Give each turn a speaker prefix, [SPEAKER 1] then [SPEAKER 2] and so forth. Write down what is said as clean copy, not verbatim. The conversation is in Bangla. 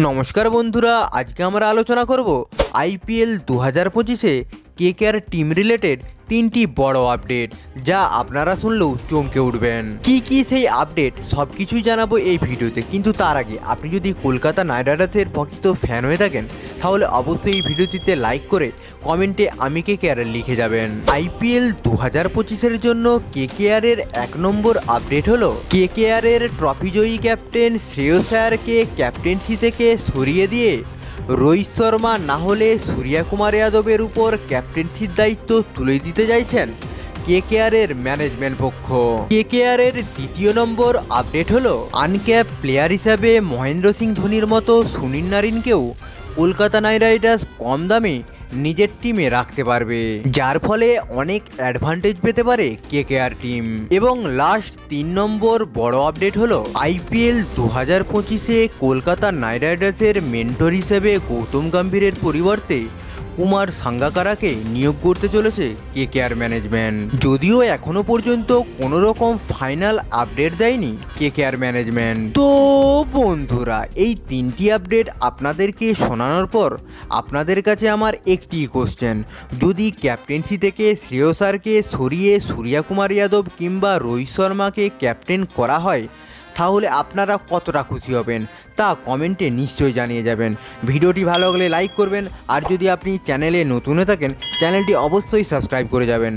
[SPEAKER 1] নমস্কার বন্ধুরা, আজকে আমরা আলোচনা করব আইপিএল 2025-এ কেকেআর টিম রিলেটেড 3টি বড় আপডেট, যা আপনারা শুনলেও চমকে উঠবেন। কি সেই আপডেট সব কিছুই জানাবো এই ভিডিওতে। কিন্তু তার আগে আপনি যদি কলকাতা নাইট রাইডার্সের প্রকৃত ফ্যান হয়ে থাকেন, তাহলে অবশ্যই এই ভিডিওটিতে লাইক করে কমেন্টে আমি কেকেআর লিখে যাবেন। আইপিএল 2025-এর জন্য কেকেআরের 1 নম্বর আপডেট হলো কেকেআরের ট্রফিজয়ী ক্যাপ্টেন শ্রেয়স আয়ারকে ক্যাপ্টেন্সি থেকে সরিয়ে দিয়ে রোহিত শর্মা না হলে সূর্যকুমার যাদবের উপর ক্যাপ্টেন্সির দায়িত্ব তুলে দিতে চাইছেন কেকেআরের ম্যানেজমেন্ট পক্ষ। কেকেআরের 2য় নম্বর আপডেট হলো আনক্যাপ প্লেয়ার হিসাবে মহেন্দ্র সিং ধোনির মতো সুনীল নারিনকেও কলকাতা নাইট রাইডার্স কম দামে নিজের টিমে রাখতে পারবে, যার ফলে অনেক অ্যাডভান্টেজ পেতে পারে কেকেআর টিম। এবং লাস্ট 3 নম্বর বড় আপডেট হলো আইপিএল 2025-এ কলকাতা নাইট রাইডার্সের মেন্টর হিসেবে গৌতম গম্ভীরের পরিবর্তে কুমার সাঙ্গাকারাকে নিয়োগ করতে চলেছে কেকেআর ম্যানেজমেন্ট। যদিও এখনো পর্যন্ত কোনো রকম ফাইনাল আপডেট দেয়নি কেকেআর ম্যানেজমেন্ট। তো বন্ধুরা, এই 3টি আপডেট আপনাদেরকে শোনানোর পর আপনাদের কাছে আমার একটি কোশ্চেন: যদি ক্যাপ্টেন্সি থেকে শ্রেয়স আয়ারকে সরিয়ে সূর্যকুমার যাদব কিংবা রোহিত শর্মাকে ক্যাপ্টেন করা হয়, তাহলে আপনারা কতটা খুশি হবেন তা কমেন্টে নিশ্চয়ই জানিয়ে যাবেন। ভিডিওটি ভালো লাগলে লাইক করবেন, আর যদি আপনি চ্যানেলে নতুন হয়ে থাকেন চ্যানেলটি অবশ্যই সাবস্ক্রাইব করে যাবেন।